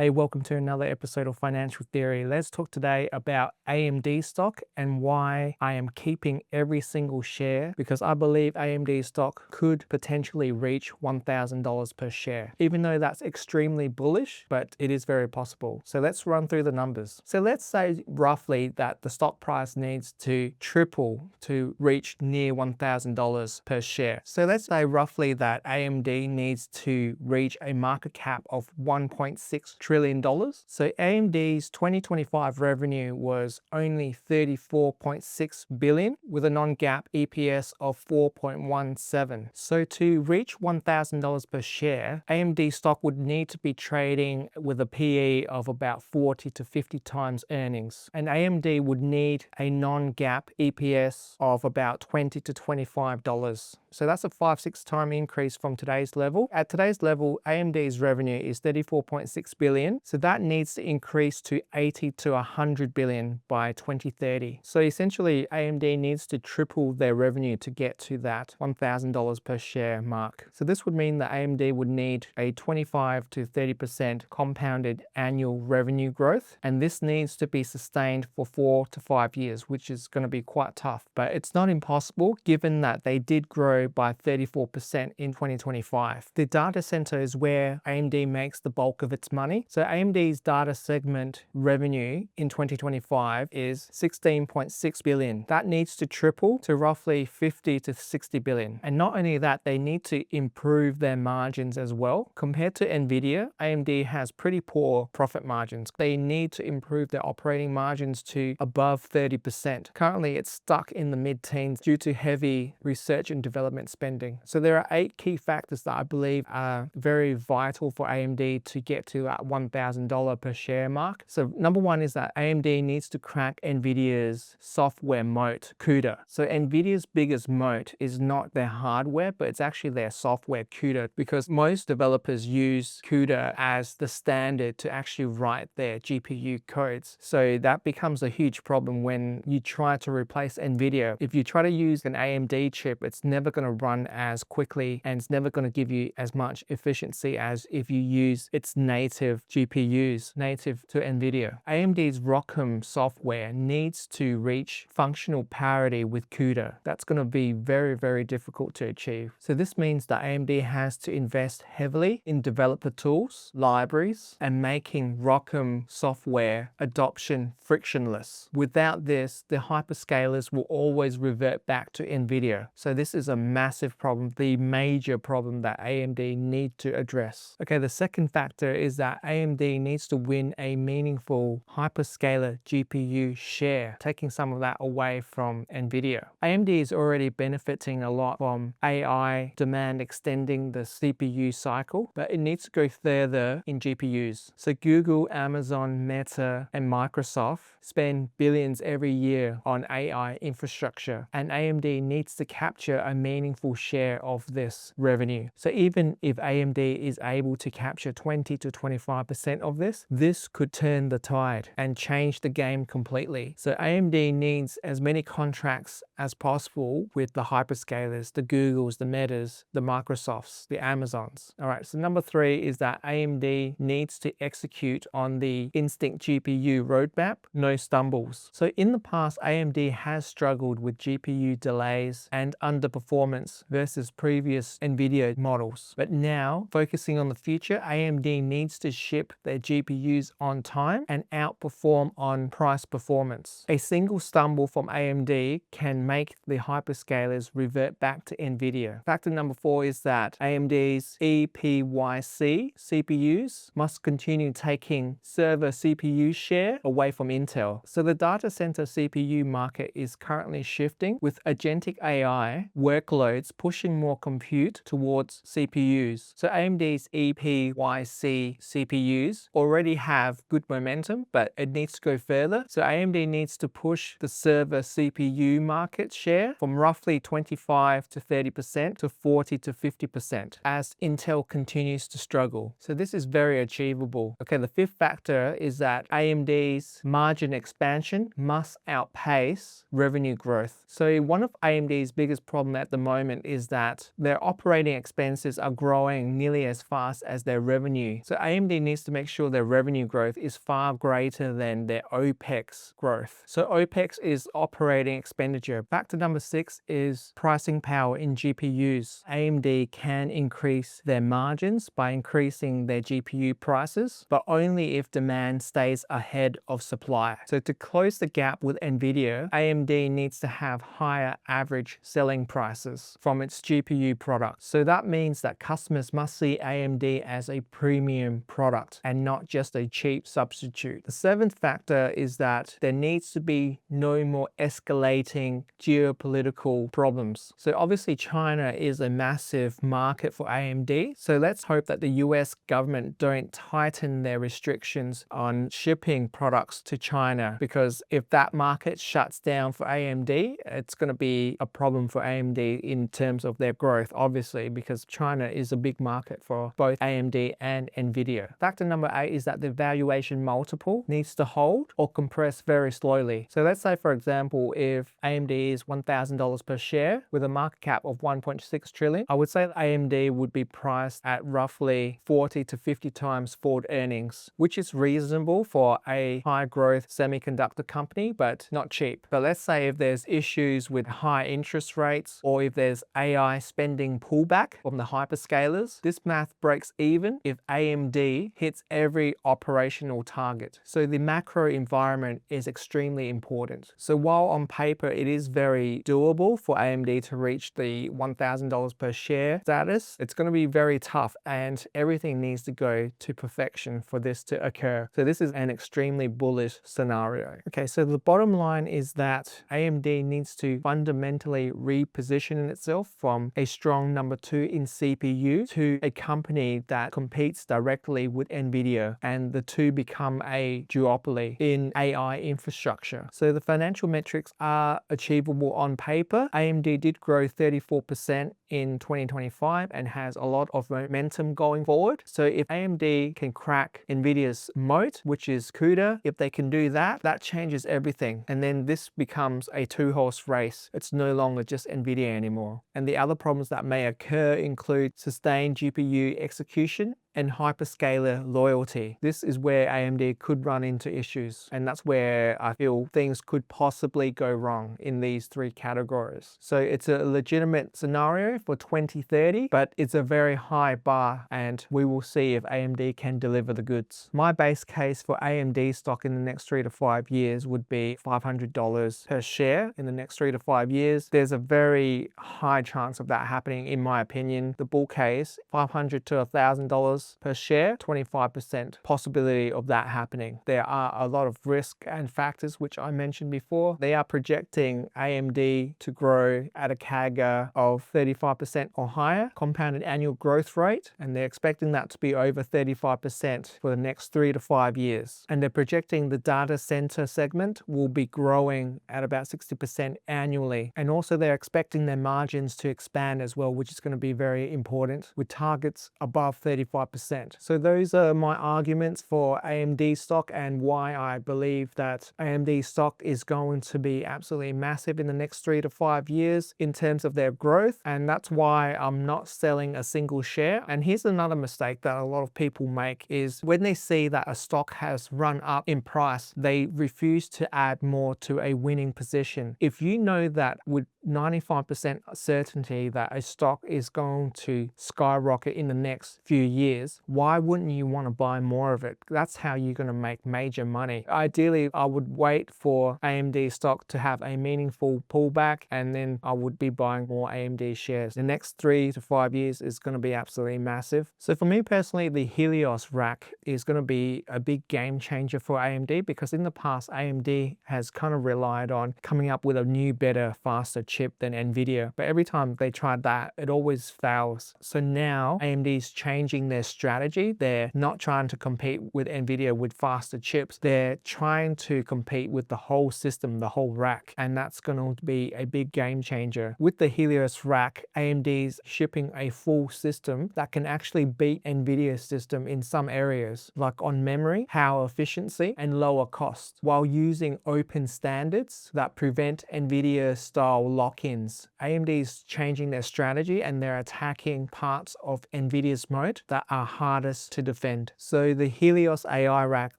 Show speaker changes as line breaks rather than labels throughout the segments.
Hey, welcome to another episode of Financial Theory. Let's talk today about AMD stock and why I am keeping every single share because I believe AMD stock could potentially reach $1,000 per share. Even though that's extremely bullish, but it is very possible. So let's run through the numbers. So let's say roughly that the stock price needs to triple to reach near $1,000 per share. So let's say roughly that AMD needs to reach a market cap of $1.6 trillion. So AMD's 2025 revenue was only $34.6 billion with a non-GAAP EPS of 4.17. So to reach $1,000 per share, AMD stock would need to be trading with a PE of about 40 to 50 times earnings. And AMD would need a non-GAAP EPS of about $20 to $25. So that's a 5-6 time increase from today's level. At today's level, AMD's revenue is $34.6 billion. So that needs to increase to 80 to 100 billion by 2030. So essentially, AMD needs to triple their revenue to get to that $1,000 per share mark. So this would mean that AMD would need a 25 to 30% compounded annual revenue growth. And this needs to be sustained for 4 to 5 years, which is going to be quite tough. But it's not impossible given that they did grow by 34% in 2025. The data center is where AMD makes the bulk of its money. So AMD's data segment revenue in 2025 is 16.6 billion. That needs to triple to roughly 50 to 60 billion. And not only that, they need to improve their margins as well. Compared to Nvidia, AMD has pretty poor profit margins. They need to improve their operating margins to above 30%. Currently, it's stuck in the mid-teens due to heavy research and development spending. So there are 8 key factors that I believe are very vital for AMD to get to that $1,000 per share mark. So number one is that AMD needs to crack Nvidia's software moat, CUDA. So Nvidia's biggest moat is not their hardware, but it's actually their software, CUDA, because most developers use CUDA as the standard to actually write their GPU codes. So that becomes a huge problem when you try to replace Nvidia. If you try to use an AMD chip, it's never going to run as quickly and it's never going to give you as much efficiency as if you use its native GPUs, native to Nvidia. AMD's ROCm software needs to reach functional parity with CUDA. That's going to be very, very difficult to achieve. So this means that AMD has to invest heavily in developer tools, libraries, and making ROCm software adoption frictionless. Without this, the hyperscalers will always revert back to Nvidia. So this is a massive problem, the major problem that AMD need to address. Okay, the second factor is that AMD needs to win a meaningful hyperscaler GPU share, taking some of that away from Nvidia. AMD is already benefiting a lot from AI demand extending the CPU cycle, but it needs to go further in GPUs. So Google, Amazon, Meta, and Microsoft spend billions every year on AI infrastructure, and AMD needs to capture a meaningful share of this revenue. So even if AMD is able to capture 20 to 25% of this could turn the tide and change the game completely. So AMD needs as many contracts as possible with the hyperscalers, the Googles, the Metas, the Microsofts, the Amazons. All right, so number 3 is that AMD needs to execute on the Instinct GPU roadmap, no stumbles. So in the past, AMD has struggled with GPU delays and underperformance versus previous Nvidia models. But now, focusing on the future, AMD needs to ship their GPUs on time and outperform on price performance. A single stumble from AMD can make the hyperscalers revert back to Nvidia. Factor number 4 is that AMD's EPYC CPUs must continue taking server CPU share away from Intel. So the data center CPU market is currently shifting with agentic AI workloads pushing more compute towards CPUs. So AMD's EPYC CPUs already have good momentum, but it needs to go further. So AMD needs to push the server CPU market share from roughly 25 to 30% to 40 to 50% as Intel continues to struggle. So this is very achievable. Okay, the fifth factor is that AMD's margin expansion must outpace revenue growth. So one of AMD's biggest problem at the moment is that their operating expenses are growing nearly as fast as their revenue. So AMD needs to make sure their revenue growth is far greater than their OPEX growth. So OPEX is operating expenditure. Factor number 6 is pricing power in GPUs. AMD can increase their margins by increasing their GPU prices, but only if demand stays ahead of supply. So to close the gap with Nvidia, AMD needs to have higher average selling prices from its GPU products. So that means that customers must see AMD as a premium product and not just a cheap substitute. The 7th factor is that there needs to be no more escalating geopolitical problems. So obviously China is a massive market for AMD. So let's hope that the US government don't tighten their restrictions on shipping products to China, because if that market shuts down for AMD, it's going to be a problem for AMD in terms of their growth, obviously, because China is a big market for both AMD and Nvidia. Factor number 8 is that the valuation multiple needs to hold or compress very slowly. So let's say, for example, if AMD is $1,000 per share with a market cap of 1.6 trillion, I would say that AMD would be priced at roughly 40 to 50 times forward earnings, which is reasonable for a high growth semiconductor company, but not cheap. But let's say if there's issues with high interest rates, or if there's AI spending pullback from the hyperscalers, this math breaks even if AMD hits every operational target. So the macro environment is extremely important. So while on paper it is very doable for AMD to reach the $1,000 per share status, it's going to be very tough, and everything needs to go to perfection for this to occur. So this is an extremely bullish scenario. Okay, so the bottom line is that AMD needs to fundamentally reposition itself from a strong number 2 in CPU to a company that competes directly with Nvidia, and the two become a duopoly in AI infrastructure. So the financial metrics are achievable on paper. AMD did grow 34% in 2025 and has a lot of momentum going forward. So if AMD can crack Nvidia's moat, which is CUDA, if they can do that, that changes everything. And then this becomes a two-horse race. It's no longer just Nvidia anymore. And the other problems that may occur include sustained GPU execution and hyperscaler loyalty. This is where AMD could run into issues, and that's where I feel things could possibly go wrong in these 3 categories. So it's a legitimate scenario for 2030, but it's a very high bar, and we will see if AMD can deliver the goods. My base case for AMD stock in the next 3 to 5 years would be $500 per share in the next 3 to 5 years. There's a very high chance of that happening, in my opinion. The bull case, $500 to $1,000 per share, 25% possibility of that happening. There are a lot of risk and factors which I mentioned before. They are projecting AMD to grow at a CAGR of 35% or higher, compounded annual growth rate, and they're expecting that to be over 35% for the next 3 to 5 years. And they're projecting the data center segment will be growing at about 60% annually. And also they're expecting their margins to expand as well, which is going to be very important, with targets above 35%. So those are my arguments for AMD stock and why I believe that AMD stock is going to be absolutely massive in the next 3 to 5 years in terms of their growth. And that's why I'm not selling a single share. And here's another mistake that a lot of people make is when they see that a stock has run up in price, they refuse to add more to a winning position. If you know that with 95% certainty that a stock is going to skyrocket in the next few years, why wouldn't you want to buy more of it? That's how you're going to make major money. Ideally, I would wait for AMD stock to have a meaningful pullback, and then I would be buying more AMD shares. The next 3 to 5 years is going to be absolutely massive. So for me personally, the Helios rack is going to be a big game changer for AMD, because in the past, AMD has kind of relied on coming up with a new, better, faster chip than Nvidia. But every time they tried that, it always fails. So now AMD is changing their strategy. They're not trying to compete with Nvidia with faster chips. They're trying to compete with the whole system, the whole rack. And that's going to be a big game changer. With the Helios rack, AMD's shipping a full system that can actually beat Nvidia's system in some areas, like on memory, power efficiency, and lower cost, while using open standards that prevent Nvidia style lock-ins. AMD is changing their strategy, and they're attacking parts of Nvidia's moat that are are hardest to defend. So the Helios AI rack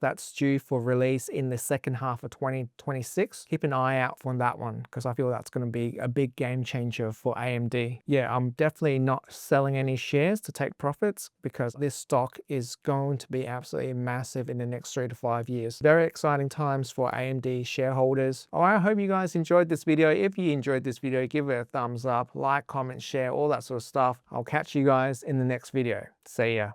that's due for release in the second half of 2026, keep an eye out for that one because I feel that's going to be a big game changer for AMD. Yeah, I'm definitely not selling any shares to take profits because this stock is going to be absolutely massive in the next 3 to 5 years. Very exciting times for AMD shareholders. Oh, I hope you guys enjoyed this video. If you enjoyed this video, give it a thumbs up, like, comment, share, all that sort of stuff. I'll catch you guys in the next video. See ya.